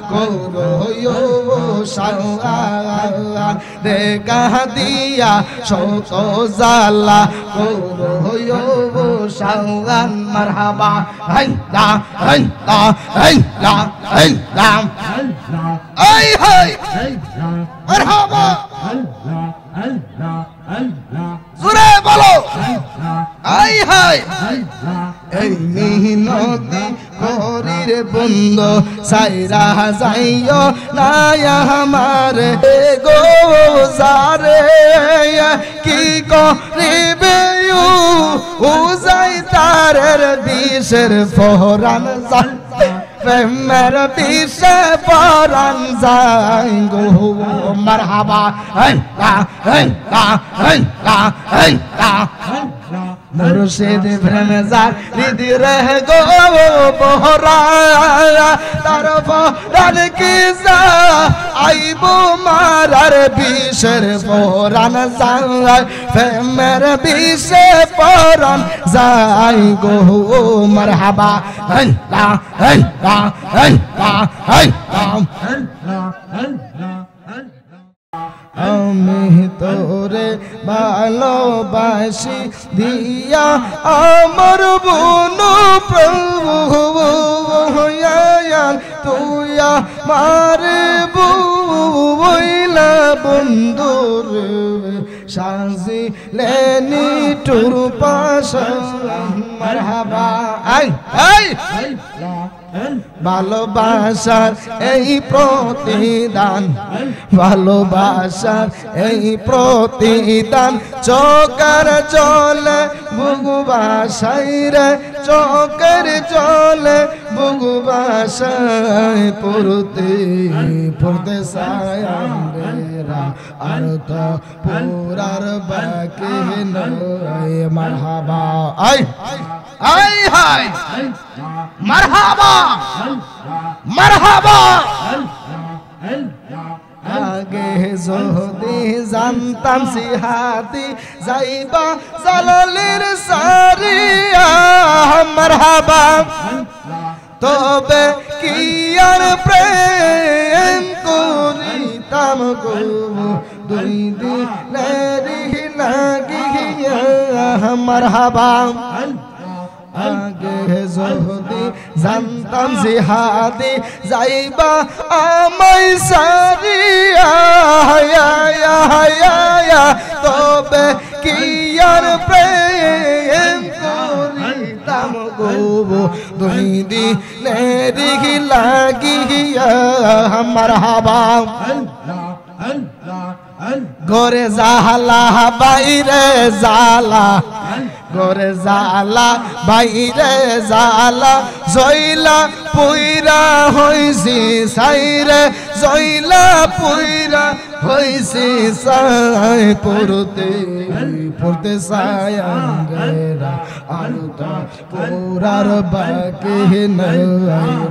করো সাওয়ান রে কাদিয়া শত জালা করো সাওয়ান মারহাবা আল্লাহ আল্লাহ আল্লাহ আল্লাহ আই হাই মারহাবা আল্লাহ আল্লাহ আল্লাহ জোরে বলো আই হাই এই মিহিনতি করির বন্ধ সাইরা যাইও না আমার গো জারে কি করিবে ও যাই তারের বিষের ফহরান যায় প্রেমের বিষে পরান যায় গো মারহাবা আল্লাহ আল্লাহ আল্লাহ আল্লাহ মুর্শিদ প্রেমে যার হৃদি রহ গো বহরা তার ফরান কি যা আইব মারার বিষের ফরান যায় প্রেমের বিষে পরান যায় গো মারহাবা আল্লাহ আল্লাহ আল্লাহ আল্লাহ আমি তোরে ভালোবাসি দিয়া আমার বনু প্রভু তুই আমার বইলা বন্ধুর সাজিলেনি টুর পাশ মারহাবা আই আই ভালোবাসার এই প্রতিদান ভালোবাসার এই প্রতিদান চোখের চলে বুগুবাসাই রে চোখের চলে বুগুবাসাই পড়তে পড়তে সায়ারা আর তো পুরার বাকি নয় মারহাবা আই আই হাই মারহাবা মারহাবা আগে যদি জানতাম সিহাতি যাইবা জালালের সারিয়া মারহাবা তবে কি আর প্রেম করিতাম গো দুই দিনের লাগিয়া মারহাবা আগে যদি জানতাম জিহাদি যাইবা আমায় সারিয়া তবে কি আর প্রেম করিতাম গো দুই দিনের লাগিয়া মারহাবা ঘরে জালা বাইরে জালা ঘরে জালা বাইরে জালা জইলা পুইরা হইছি সাইরে জইলা পুইরা হইছি সাই পড়তে পড়তে সায়াঙ্গেরা আলতা পুরার বাকি নাই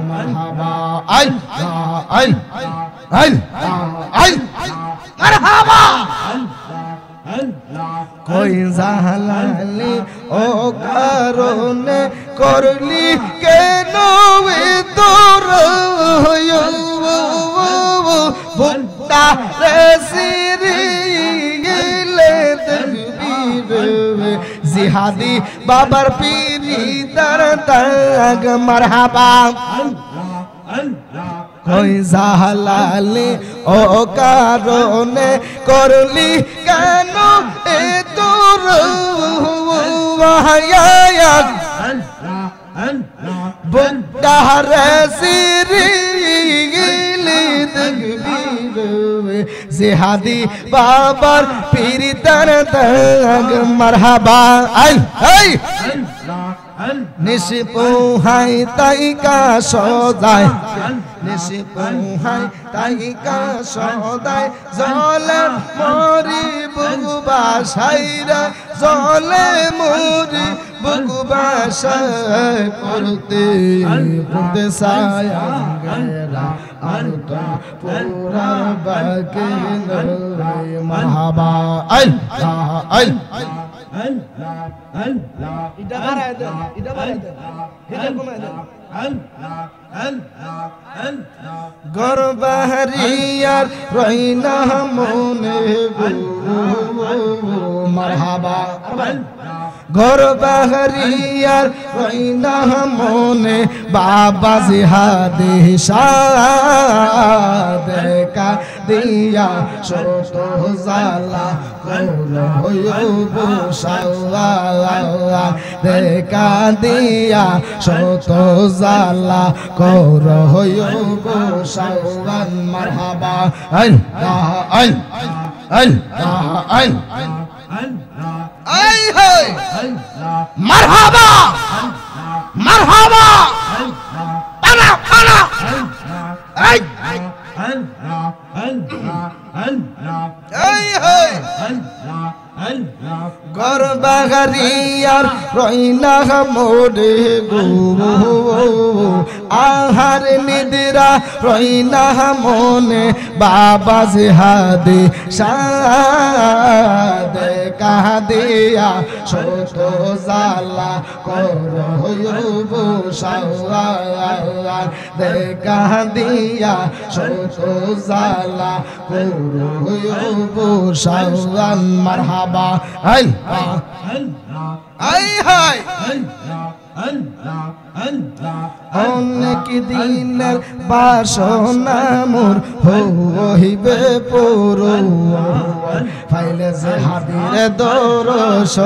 মারহাবা আই আই আই আই মারহাবা কই জালালি ও কারণে করলি কেন তোর ভুক্তা রে সিরি গেলে দেখবি জিহাদি বাবার পিরি তার তাগ মারহাবা কই জালালি ও কারণে করলি কেন এ তোর হায়াত বুদ্দারে সিরি গিলি দেখবি জিহাদি বাবার পিরি তার তাগ মারহাবা আই আই নিশি পোহাই তাই কা সদাই নিশি পোহাই তাই কা সদাই জলে মরি বুগুবাসাইরা জলে মরি বুগুবাসাই পড়তে পড়তে সায়াঙ্গেরা আর তো পুরা বাকি নয় মারহাবা আই আই এটা বাড়ায় দেন, এটা বাড়ায় দেন, এটা কমায় দেন। গরবাহরিয়ার রইনা মনে গো মারহাবা গরবাহরিয়ার রইনা মনে বাবা জিহাদি দেখা দিয়া ছোট জালা দেখা দিয়া ছোট জালা কর সাওয়ান মারহাবা আল্লাহ আল্লাহ আই হায় মারহাবা মারহাবা আনা আনা আই আই হায় গরবাহরিয়ার রইনা মোরে গো আহার নিদ্রা রইনা মনে বাবা জিহাদি দেখা দিয়া ছোট জালা করো সাওয়ান দেখা দিয়া ছোট জালা করো সাওয়ান মারহাবা আই হায় অনেক দিনের বাসনা মোর হইবে পুরো ফাইলে জিহাদির দরস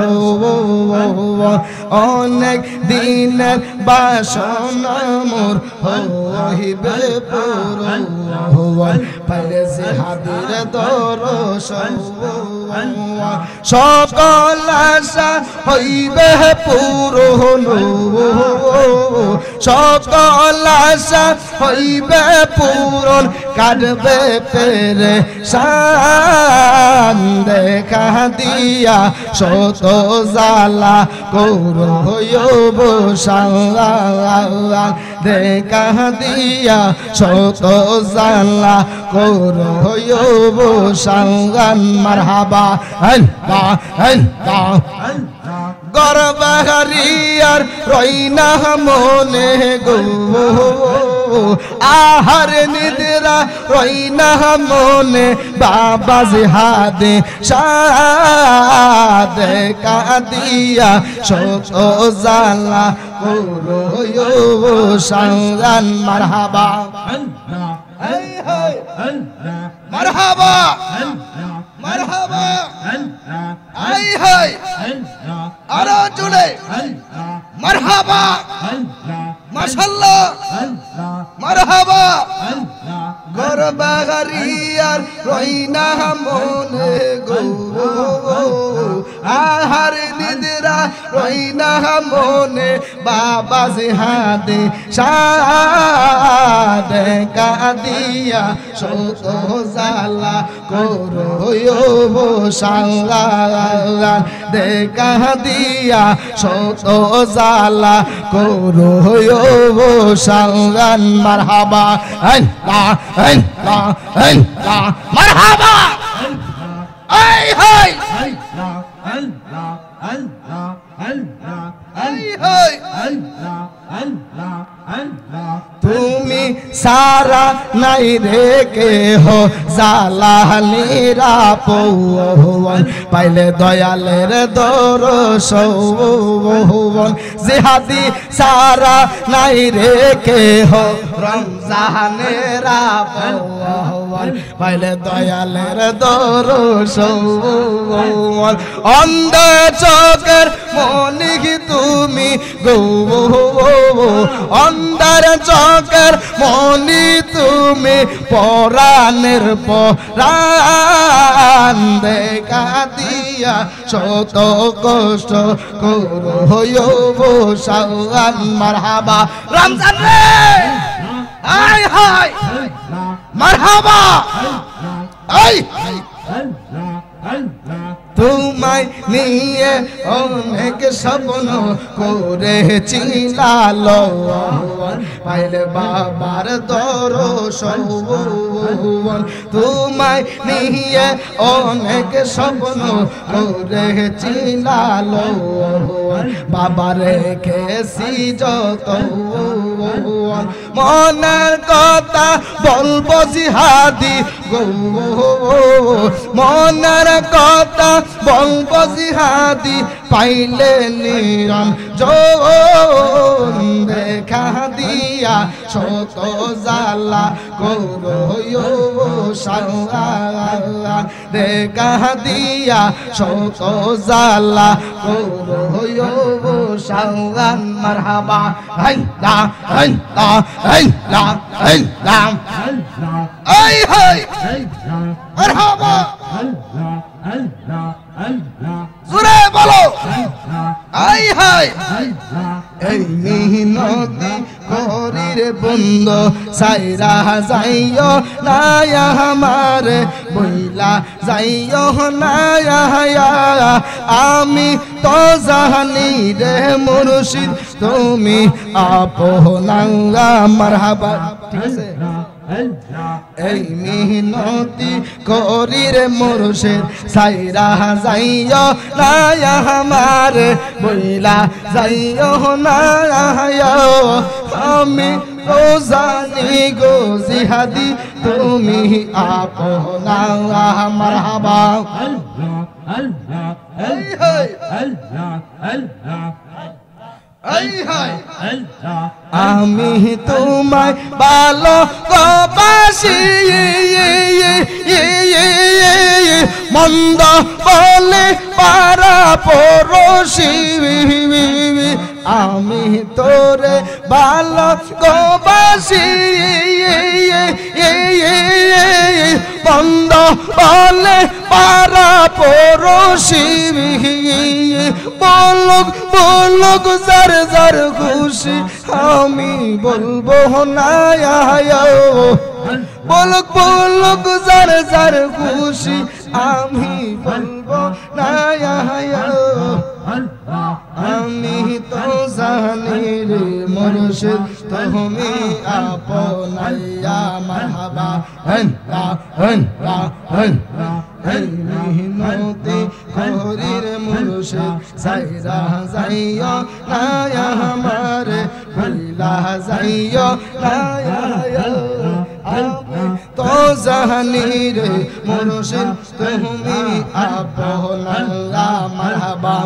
অনেক দিনের বাসনা মোর হইবে পুরো ফাইলে জিহাদির দরস সকল আশা হইবে পূরণ সকল আশা হইবে পূরণ কাটবে পেরে শান দেখা দিয়া শত জালা করব সাওয়ান দেখা দিয়া শত জালা করব সাওয়ান মারহাবা আল্লাহ আল্লাহ গরবাহরিয়ার রইনা মনে গো আহার নিদ্রা রইনা মনে বাবা জিহাদে দেখা দিয়া শত জালা করো সাওয়ান মারহাবা মারহাবা মারহাবা আই হায় আরো জুড়ে মারহাবা মাশাআল্লাহ মারহাবা গরবাহরিয়ার রইনা মনে গো আহার নিদ্রা রইনা মনে বাবা জিহাদে দেখা দিয়া শত জালা করো সাওয়ান দেখা দিয়া শত জালা করো সাওয়ান মারহাবা আল্লাহ আল্লাহ আল্লাহ মারহাবা আই হায় তুমি সারা নাই রেখে হো জালালিরা পৌন পাইলে দয়ালের দরসৌন জিহাদি সারা নাই রেখে হো রমজানেরা পৌন পাইলে দয়ালের দরসৌন অন্ধ চোখের মনিকি তুমি গো অন্ধার চোখের মনি তুমি পরাণের পরাণ দেখা দিয়া শত কষ্ট করো সাওয়ান মারহাবা রমজান রে আয় হায় মারহাবা আই তোমায় নিয়ে অনেক স্বপ্ন করেছি লালন পাইলে বাবার দর্শন তোমায় নিয়ে অনেক স্বপ্ন করেছি লালন বাবা রেখেছি যত মনের কথা বলবো জিহাদি গো মনের কথা বলবো জিহাদি পাইলে নিরঞ্জন দেখা দিয়া শত জ্বালা করো সারা দেখা দিয়া শত জ্বালা করো সারান মারহাবা হাইলা হাইলা হাইলা হাইলা আই হাই মারহাবা জোরে বলো আই হাই এই মিহিনতি করির বন্ধ সাইরা যাইও না আমার বইলা যাইও না আমি তো জানি রে মুর্শিদ তুমি আপনা মারহাবা ঠিক আছে এই মিহিনতি করির মুর্শিদ সাইরা যাইও না আমার বইলা যাইও না আমি তো জানি গো জিহাদি তুমি আপনা মারহাবা আমি তোমায় ভালোবাসি মন্দ বলে পারা পড়োশি আমি তোরে ভালোবাসি মন্দ বলে পারা পড়োশি বলুক বলুক যার যার খুশি আমি বলবো না বলুক বলুক যার যার খুশি আমি বলবো না আমি তো জানি রে মুর্শিদ তুমি আপনা মারহাবা হন্না হন্না হন্না এই মিহিনতি করির মুর্শিদ সাইরা যাইও না আমার ভুলা যাইও না আমি তো জানি রে মুর্শিদ তুমি আপনা মারহাবা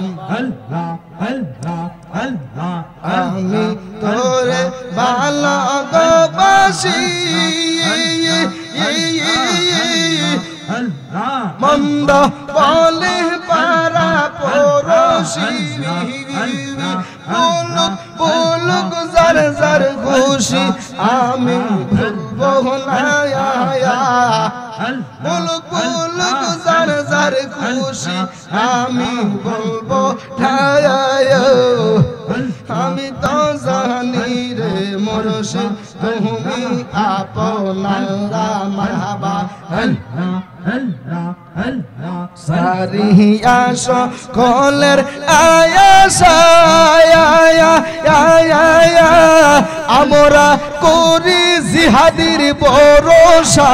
আমি তোরে ভালোবাসি মন্দ বলে পারা পড়োশি বলুক বলুক যার যার খুশি আমি ভুলবো না বলুক বলুক যার যার খুশি আমি বলবো আমি তো জানি রে মুর্শিদ তুমি আপনা মারহাবা সারিয়া সকলের আয়াসা আমরা করি জিহাদির ভরসা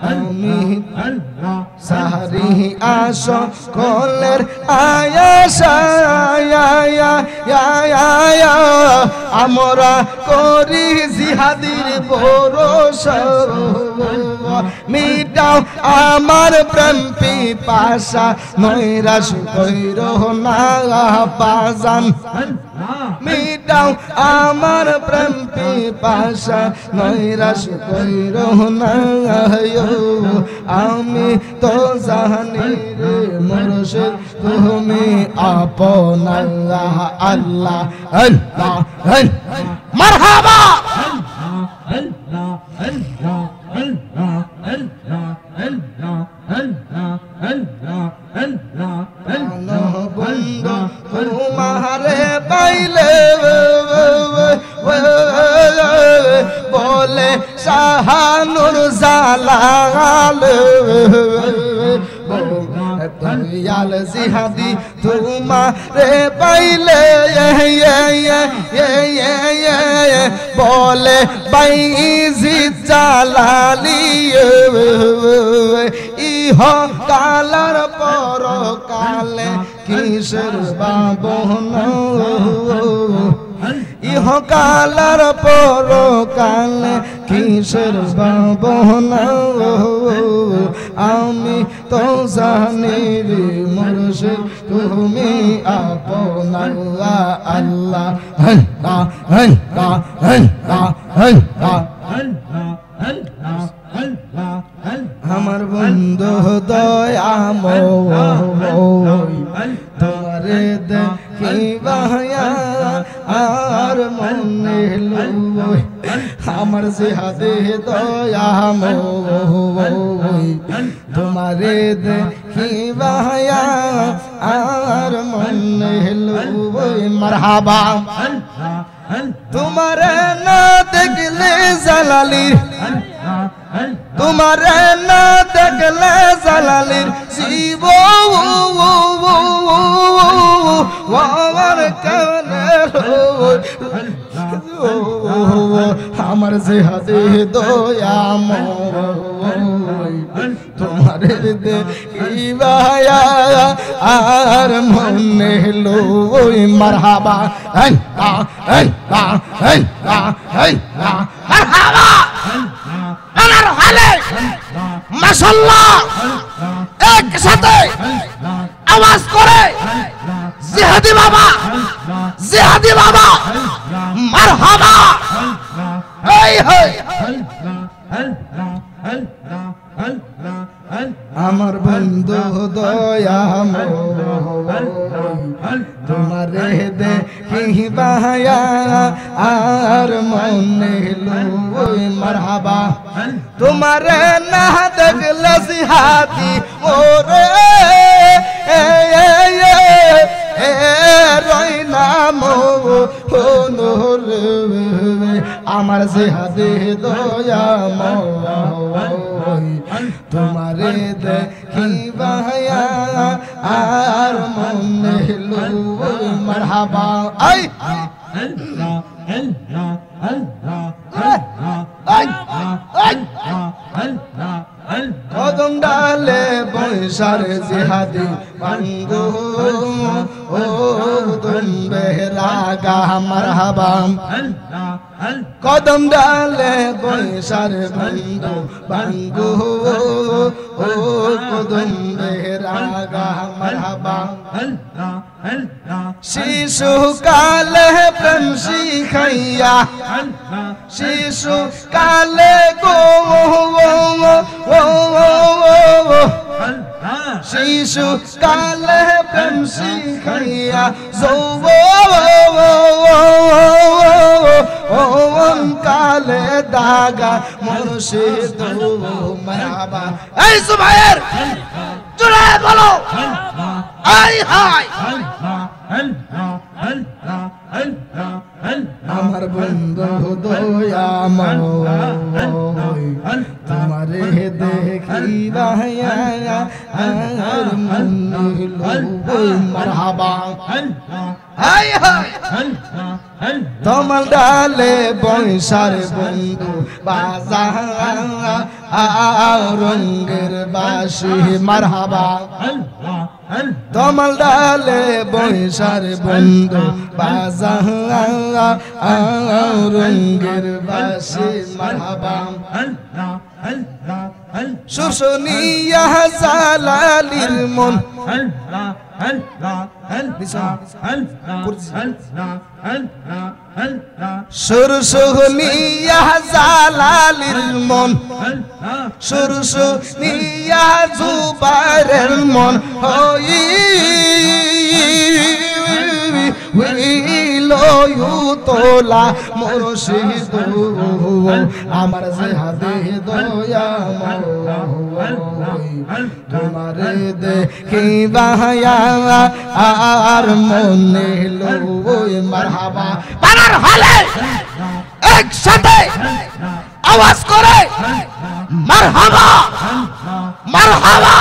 আমি সারি আশা কলের আয়াসা আমরা করি জিহাদির ভরসা মিটাও আমার প্রেম পিপাসা নৈরাশ কইরো না বাজান মিটাও আমার প্রেম পিপাসা নৈরাশ কইরো না আমি তো জানি রে মুর্শিদ তুমি আপনা আল্লাহ আল্লাহ মারহাবা বন্ধু তোমারে পাইলে বলে শাহানুর জালাল দয়াল জিহাদি তোমারে পাইলে বলে বাইজি জালালি ইহ কালার পর কালে কিসের বাবন ইহ কালার পর কালে কিসের বাবন আমি তো জানি রে মুর্শিদ তুমি আপন আল্লাহ আল্লাহ আল্লাহ আল্লাহ আল্লাহ আল্লাহ আমার বন্ধু দয়াময় তোমারে দেখিবা আর মনে লই আমার জিহাদে দয়াময় তোমারে দেখিবা আর মনে লই মারহাবা তোমারে না দেখলে জালালির তোমারে না দেখলে জালালির শিব আমার জিহাদে দয়াময় তোমারে দেখিবা আর মনে লই মারহাবা মারহাবা আনার হালে মাশাআল্লাহ একসাথে আওয়াজ করে জিহাদি বাবা মারহাবা এই হয় আমার বন্ধু দয়াময় তোমারে দেখিবা আর মনে লই মারহাবা তোমারে না দেখলে জিহাদি ওরে আমার জিহাদে দয়াময় তোমারে দেখিবা আর মনে লই মারহাবা আই কদম ডালে বৈশার জিহাদি বাঙ্গো ও দুম্বে রাগা মারহাবা কদম ডালে বৈশার বন্ধু বাঙ্গো ও দুম্বে রাগা মারহাবা শিশু কালে প্রেম শিখাইয়া শিশু কালে গো শিশু কালে প্রেম শিখাইয়া যৌবন কালে দাগা মুর্শিদ মারহাবা এই সুবাইর জোরে বলো আই হাই আমার বন্ধু দয়াময় তোমারে দেখিবা আর মনে লই মারহাবা হাই হাই তোমার ডালে বৈশার বন্ধু বাজা রঙ্গের বাসি মারহাবা তোমার ডালে বৈশার বন্ধু বাজা রঙ্গের বাসি মারহাবা শুশুনিয়া জালালির মন শুশুনিয়া জালালির মন শুশুনিয়া জুবাইরের মন তোলা মুর্শিদ আমার জিহাদে দয়াময় তোমারে দেখিবা আর মনে লই মারহাবা পারার হলে একসাথে আওয়াজ করে মারহাবা মারহাবা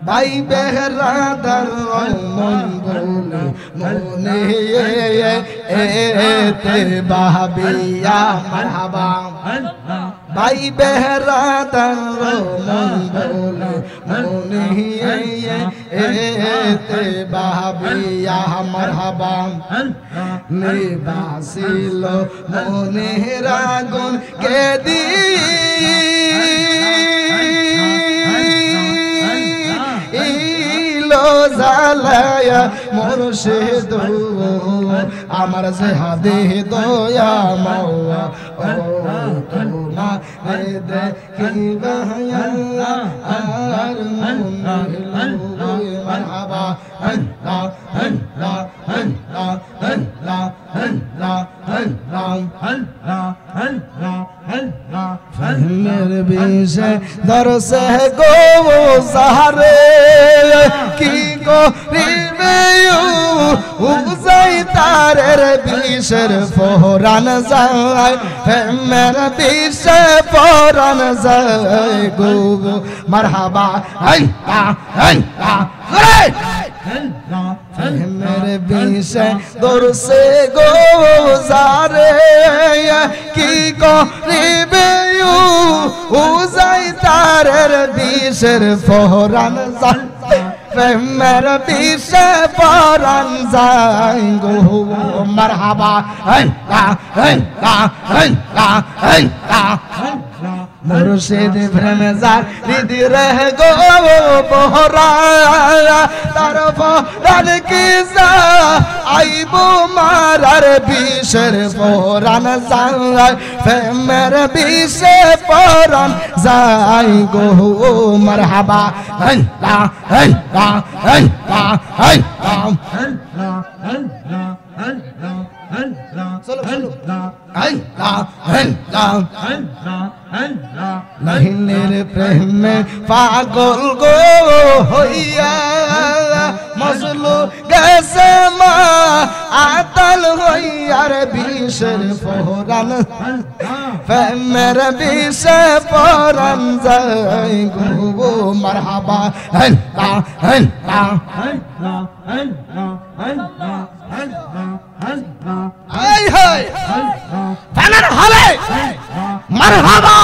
ভাই বেহরাদার মঙ্গল মনে এতে বাবিয়া মারহাবা ভাই বেহরাদার মঙ্গল মনে এতে বাবিয়া মারহাবা নিবাসিল মনে রাগুন কে দি জালায়া মুর্শিদ আমার জিহাদে দয়া মাওয়া ও তোনা দেখিবা আল্লাহ আর মুমিন মারহাবা আল্লাহ আল্লাহ আল্লাহ আল্লাহ আল্লাহ আল্লাহ আল্লাহ আল্লাহ আল্লাহ ফহমের বিশে দরসে গো সাহারে কি করিবে উজাই তারের বিশের ফোরান যায় ফহমের বিশে ফোরান যায় গো মারহাবা আল্লাহ আল্লাহ মেরে বিশে দরসে গো জারে কি করিবে উজাই তারের বিশের ফোরান যায় মেরে বিশে ফোরান যায় গো মারহাবা আল্লাহ আল্লাহ আল্লাহ আল্লাহ মুর্শিদ প্রেমে যার হৃদি রহ গো বহরা তারফ রান কি যা আইবো মারার বিশের ফোরান যায় প্রেমের বিশে ফোরান যায় গো মারহাবা আল্লাহ আল্লাহ আল্লাহ আল্লাহ আল্লাহ আল্লাহ চলো চলো আল্লাহ আল্লাহ আল্লাহ আল্লাহ লাহিনের প্রেমে পাগল গো হইয়া মজলু গেছে মা আতাল হইয়ার বিশের ফোরান প্রেমের বিশে ফোরান যায় গো মারহাবা আল্লাহ আল্লাহ আল্লাহ আল্লাহ আল্লাহ আল্লাহ আল্লাহ আই হাই ফানার হলে মারহাবা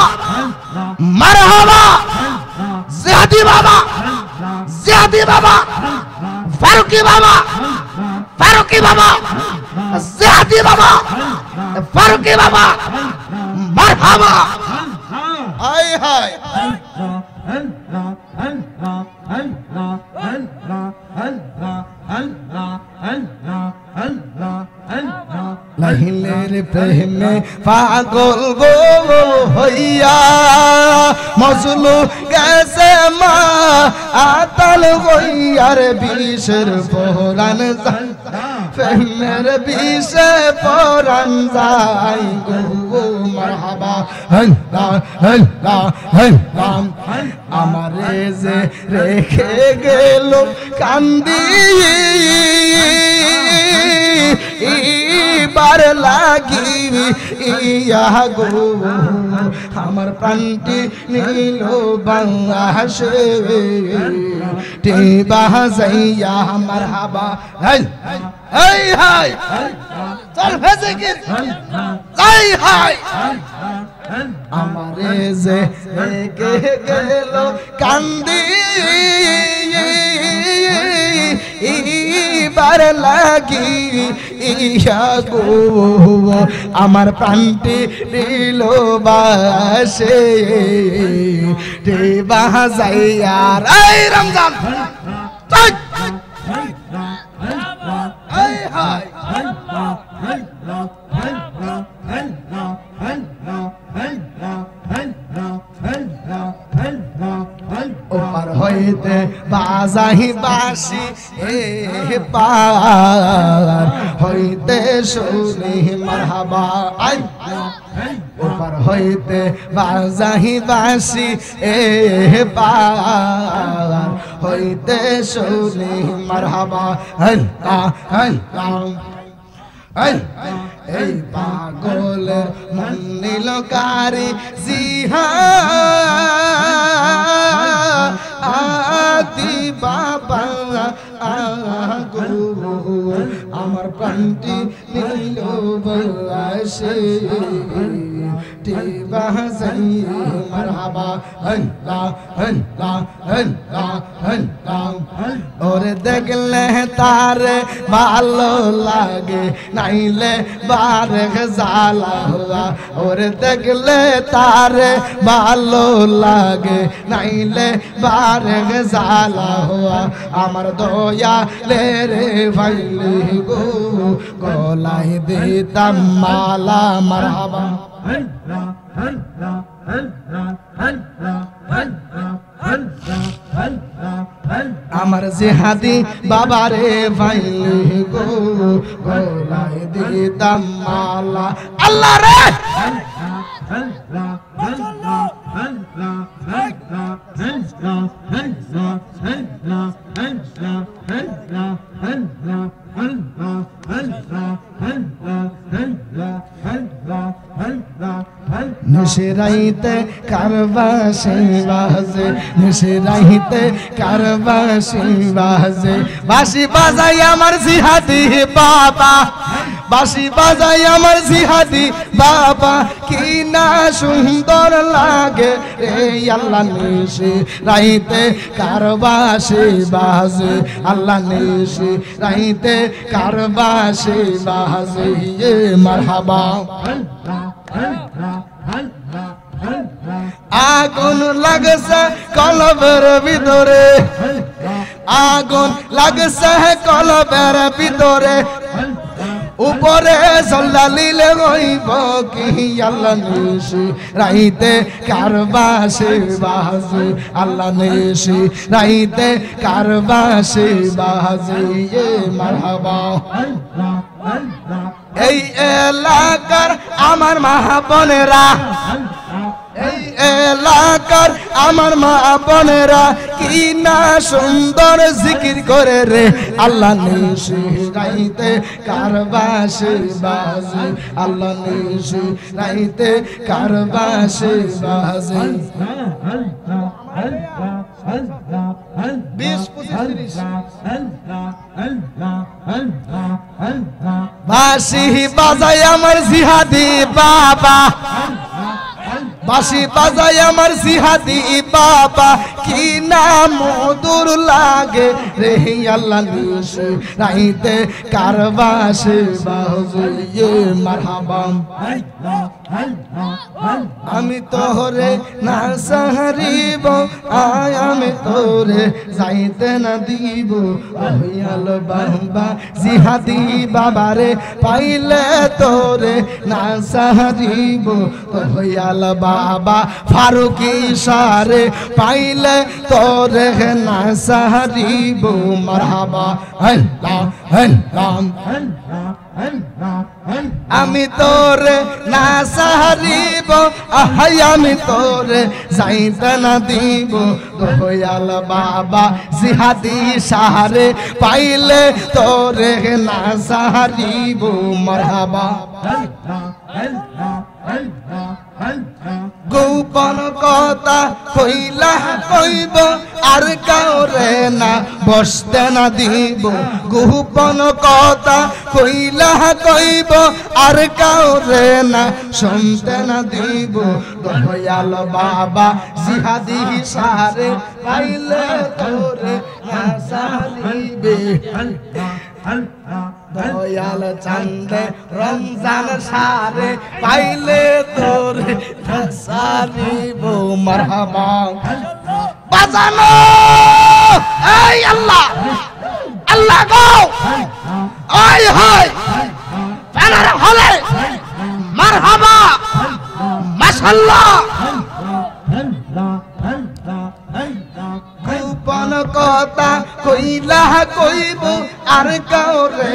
মারহাবা জিহাদি বাবা জিহাদি বাবা ফারুকি বাবা ফারুকি বাবা জিহাদি বাবা ফারুকি বাবা মারহাবা আই হাই লাহিলের প্রেমে পাগল গো হইয়া মজলু গেছে মা আতাল হইয়ার বিশের ফোরান যায় প্রেমের বিশে ফোরান যায় গো মারহাবা আল্লাহ আল্লাহ আল্লাহ আমারে যে রেখে গেল কান্দি বার লাগি ইয়া গো আমার প্রাণটি নীল বাংলাদেশে তে বাজাইয়া মারহাবা হাই হাই হাই চল ভেজে কি হাই হাই আমারে যে রেখে গেল কান্দি বার লাগি ইয়া গো আমার প্রাণটি দিল বাসে রে বাজাইয়া এই রমজান ওপার হইতে বাজাহি বাসি এ পার হইতে শুনি মারহাবা ওপার হইতে বাজাহি বাসি এ পার হইতে শুনি মারহাবা আল্লাহ আল্লাহ এই পাগলের মন নিল কারি জিহাদি বাবা আমার প্রাণটি নিল বসে টিবাসাই মারহাবা আল্লাহ আল্লাহ আল্লাহ আল্লাহ ওরে দেখলে তার ভালো লাগে নাইলে বারে জালা ওরে দেখলে তার ভালো লাগে নাইলে বারে জালা আমার দয়া রে ভাইলি গো গলায় দিতাম মালা মারহাবা আমার জিহাদি বাবারে ভাইলি গো গলায় দিতাম মালা আল্লাহ রে নিশরাইতে কারবাসি বাজে নিশরাইতে কারবাসি বাজে বাঁশি বাজাই আমার জিহাদি বাবা বাঁশি বাজাই আমার জিহাদি বাবা কি না সুন্দর লাগে রে আল্লাহ নিশরাইতে কারবাসি বাজে আল্লাহ নিশরাইতে কারবাসি বাজে মারহাবা আগুন লাগছে কলবের ভিতরে আগুন লাগছে কলবের ভিতরে উপরে জল্লালিলে হইব কি আল্লাহ নিশি রাইতে কারবাসি বাজে আল্লাহ নিশি রাইতে কারবাসি বাজে মারহাবা এই এলাকার আমার মা বোনেরা এই এলাকার আমার মা বোনেরা কি না সুন্দর জিকির করে রে আল্লাহ নিশি রাইতে কারবাসি বাজে আল্লাহ নিশি রাইতে কারবাসি বাজে 20-25-30 বাঁশি বাজায় আমার জিহাদি বাবা বাঁশি বাজায় আমার জিহাদি বাবা কি না মধুর লাগে রে আল্লাহ নিশি রাইতে কারবাসি বাজে মারহাবা আমি তোরে না সাহারিব আয় আমি তোরে যাইতে না দিব ওয়াল বাবা জিহাদি বাবারে পাইলে তোরে না সাহারিব ওয়াল বাবা ফারুকি সারে পাইলে তোরে না সাহারিব মারহাবা আল্লাহ আল্লাহ আমি তোরে না সাহারিব আহাই আমি তোরে যাইতে না দিব দয়াল বাবা জিহাদি সাহারে পাইলে তোরে না সাহারিব মারহাবা গোপন কথা কইলা কইব আর কাউরে না বসতে না দিব গোপন কথা কইলা কইব আর কাউরে না শুনতে না দিব দয়াল বাবা জিহাদি সারে পাইলে তোরে না সারিবে দয়াল চান্দে রমজান সারে পাইলে তোরে না সারিব মারহাবা বাজানো এই আল্লাহ আল্লাহ গো ওই হয় প্যানার হলে মারহাবা মাশাআল্লাহ গোপন কথা কইলা কইব আর কাউরে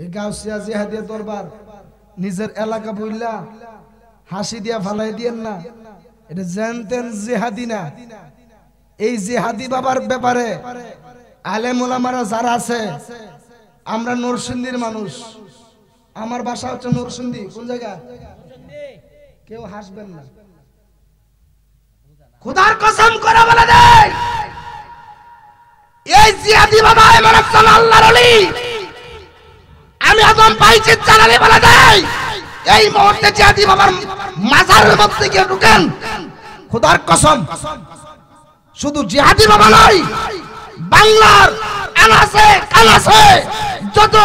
এই গাউসিয়া জিহাদিয়া দরবার নিজের এলাকা বইলা হাসি দিয়া ফালাই দিয়েন না, এটা জানতেন জিহাদি না। এই জিহাদি বাবার ব্যাপারে আলেম ওলামারা যারা আছে, আমরা নরসিংদীর মানুষ, আমার বাসা হচ্ছে নরসিংদী। কোন জায়গা? কেউ হাসবেন না, খোদার কসম করে বলে দেয় এই জিহাদি বাবা এমন একজন আল্লাহর ওলি, আমি আদম পাইছি জানালে বলে দেয় এই মুহূর্তে জিহাদি বাবার মাজারের মধ্যে গিয়ে ঢুকেন, খোদার কসম শুধু জিহাদি বাবা নয়, বাংলার আনাসে কানাসে যত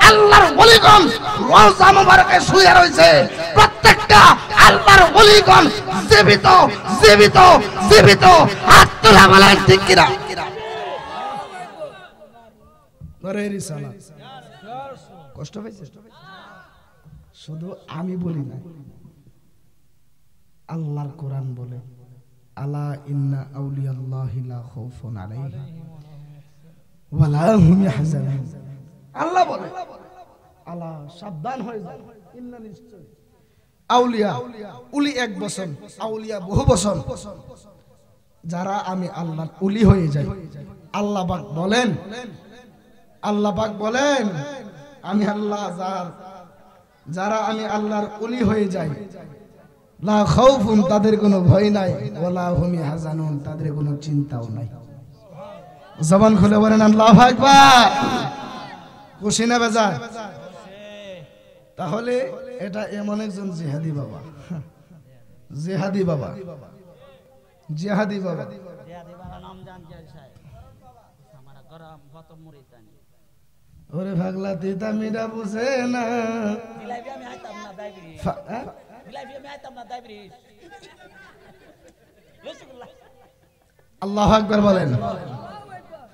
আল্লাহর ওলিগণ রওজা মুবারকে শুয়ে রয়েছে, প্রত্যেকটা আল্লাহর ওলিগণ জীবিত জীবিত জীবিত। হাত তোলা বলেন ঠিক কিনা? কষ্ট হয়েছে? শুধু আমি বলি না, আল্লাহর কোরআন বলে আলা ইন্না আউলিয়াল্লাহি লা খাউফুন আলাইহিম ওয়া লা হুম ইয়াহজানুন। আল্লাহ বলে আলা সাবধান হয়ে যান, ইন্না নিশ্চয় আউলিয়া, উলি এক বছর, আউলিয়া বহু বছর, যারা আমি আল্লাহর উলি হয়ে যাই। আল্লাহ পাক বলেন, আল্লাহ পাক বলেন আমি আল্লাহ যারা আমি আল্লাহর উলি হয়ে যাই, লা খাউফুন তাদের কোনো ভয় নাই, ওয়ালা হুম ইয়াহজানুন তাদের কোনো চিন্তাও নাই। জবান খুলে বলেন আল্লাহু আকবার। খুশি না বেজার? তাহলে এটা এমন একজন জিহাদি বাবা, জিহাদি বাবা, জিহাদি বাবা। ওরে ভাগলা তিতা মিরা বুঝে না, আল্লাহু আকবার বলেন।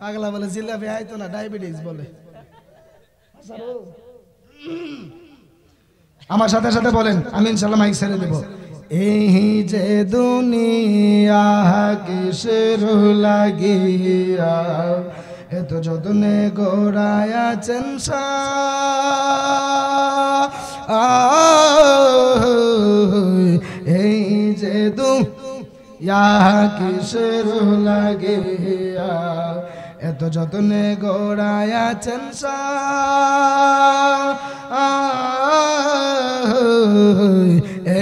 পাগলা বলে জিলাপি আইতো না, ডায়াবেটিস বলে। আমার সাথে সাথে বলেন, আমি ইনশাআল্লাহ মাইক ছেড়ে দেব। এই যে দুনিয়া কিসের লাগিয়া এত যতনে গড়ায়াছেন এই যে দুনিয়া কিসের লাগিয়া এত যতনে গড়ায়াছেন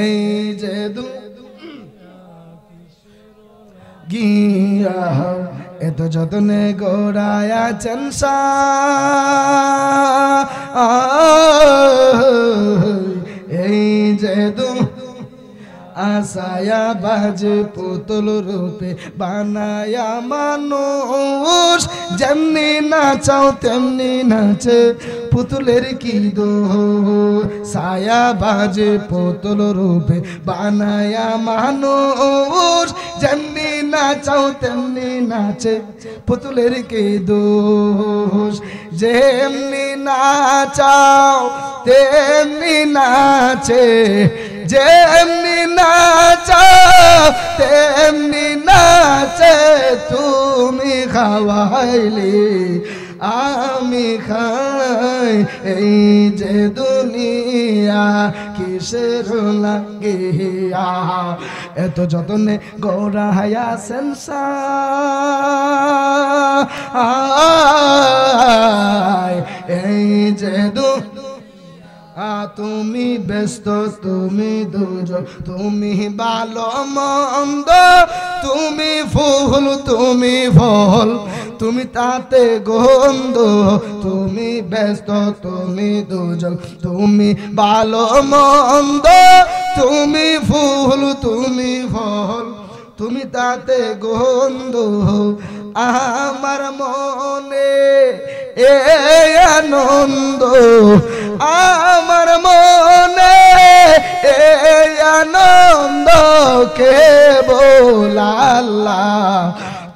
এই যে গিয়া এত যতনে গড়ায়াছেন এই যে আসায়া বাজে পুতুল রূপে বানায়া মানুষ, যেমনি নাচাও তেমনি নাচে পুতুলের কি দোষ। সায়া বাজে পুতুল রূপে বানায়া মানুষ, যেমনি নাচাও তেমনি নাচে পুতুলের কি দোষ। যেমনি নাচাও তেমনি নাচে, যেমনি নাচাও তেমনি নাচে, তুমি খাওয়াইলি আমি খাই এই যে দুনিয়া কিসের লাগিয়া এত যতনে গড়াইয়া সংসার এই যে তুমি ব্যস্ত তুমি দুজন, তুমি ভালো মন্দ, তুমি ফুল তুমি ফল, তুমি তাতে গন্ধ, তুমি ব্যস্ত তুমি দুজন, তুমি ভালো মন্দ, তুমি ফুল তুমি ফল, তুমি তাতে গন্ধ। আমার মনে এ আনন্দ, আমার মনে এ আনন্দ, কেবল আল্লাহ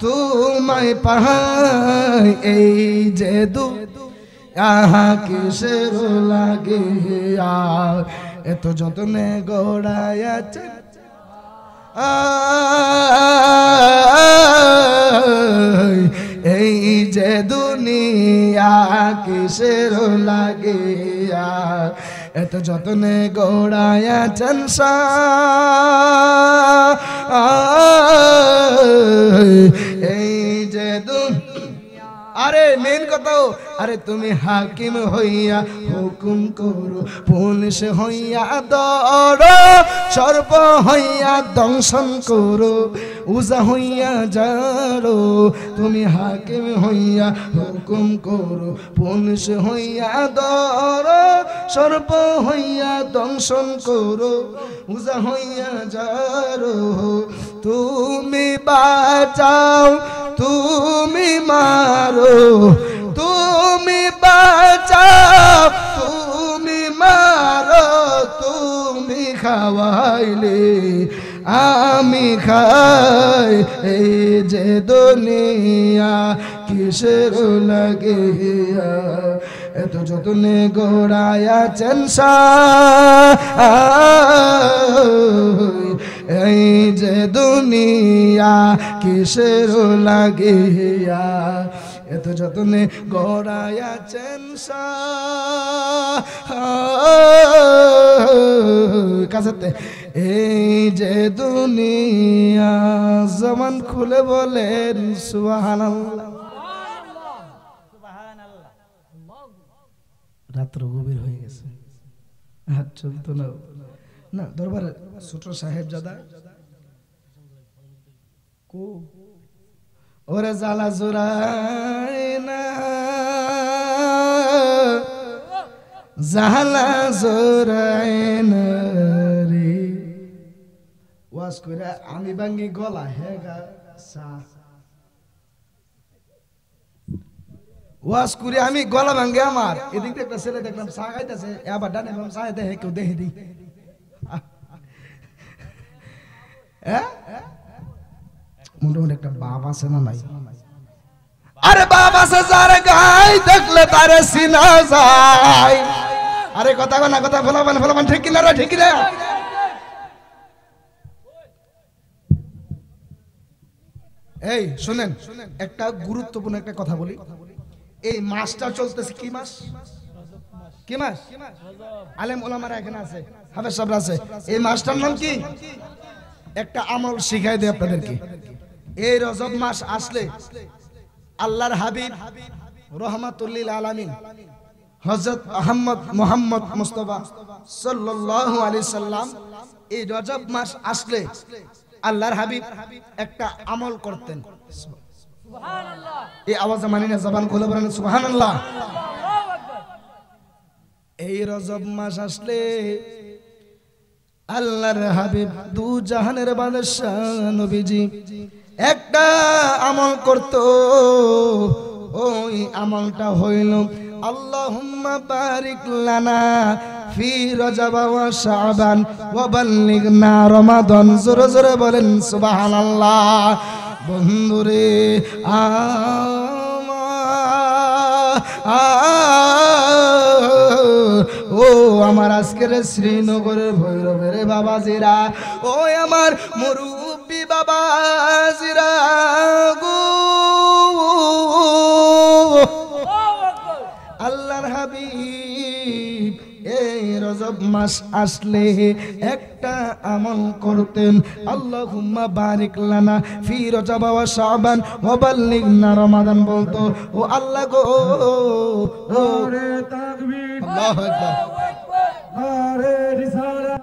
তোমায় পাই এই যে আহা কিসের লাগিয়া এত যতনে গড়াইয়াছে এই যে দুনিয়া কিসের লাগিয়া এত যতনে গড়ায়াছেন এই যে আরে মেন কথা আরে তুমি হাকিম হইয়া হুকুম করো পুলিশ হইয়া দরো সর্ব হইয়া দংশন করো উজা হইয়া যারো তুমি হাকিম হইয়া হুকুম করো পুলিশ হইয়া দরো সর্ব হইয়া দংশন করো উজা হইয়া যারো তুমি বাঁচাও তুমি মারো তুমি বাঁচাও তুমি মারো তুমি খাওয়াইলে আমি খাই এই যে দুনিয়া কিসের লাগিয়া এত যতনে গড়ায়াছেন এই যে দুনিয়া কিসের লাগিয়া এত যতনে গড়ায়াছেন কাছেতে এই যে দুনিয়া জবান খুলে বলেন সুবহানাল্লাহ। রাত্র গভীর হয়ে গেছে, হাত চলতো না না দরবারে ছোট সাহেব জাদা কো ওরে জালা জোরায় না জালা জোরায় না রে ওয়াজ কইরা আমি ভাঙ্গি গলা হেগা সা ওয়াজ করে আমি গলা ভাঙ্গে আমার এদিকে একটা ছেলে দেখলাম চা খাইতেছে আবার ডানে বাম চা দেখে কেউ দেখে দিই মোটামুটি একটা বাপ আছে না নাই? আরে বাপ আছে যার গাই দেখলে তারে চিনা যায়। আরে কথা না কথা ফলাবান ঠিক কিনা রে ঠিক কিনা? এই শুনেন একটা গুরুত্বপূর্ণ একটা কথা বলি। এই মাসটা চলতেছে কি মাস? কি মাস? আলেম ওলামারা এখানে আছে, হাফেজ সাহেবরা আছে। এই মাসটার নাম কি? একটা আমল শিখাই দেয় আপনাদেরকে। এই রজব মাস আসলে আল্লাহর হাবিব রহমাতুল লিল আলামিন হযরত মুহাম্মদ মুস্তাফা সাল্লাল্লাহু আলাইহি সাল্লাম এই রজব মাস আসলে আল্লাহর হাবিব একটা আমল করতেন। সুবহানাল্লাহ। এই আওয়াজ মানি না, জবান খুলে বলেন সুবহানাল্লাহ। এই রজব মাস আসলে আল্লাহর হাবিব দু জাহানের বাদশা নবীজি একটা আমল করত। ওই আমলটা হইল আল্লাহুম্মা বারিক লানা ফি রজব ওয়া শাবান ওয়া বাল্লিগনা রমাদান। জোরে জোরে বলেন সুবহানাল্লাহ। বন্ধুরে ও আমার আজকের শ্রীনগরের ভৈরবের বাবাজিরা, ও আমার মুরব্বি বাবাজিরা গো, আল্লাহর হাবিব এই রজব মাস আসলে একটা আমল করতেন। আল্লাহুম্মা বারিক লানা ফি রজব ওয়া শাবান ওয়া বাল্লিগনা রমাদান বলতো। ও আল্লাহ গো, নারে তাকবীর, আল্লাহু আকবার, নারে রিসালাত।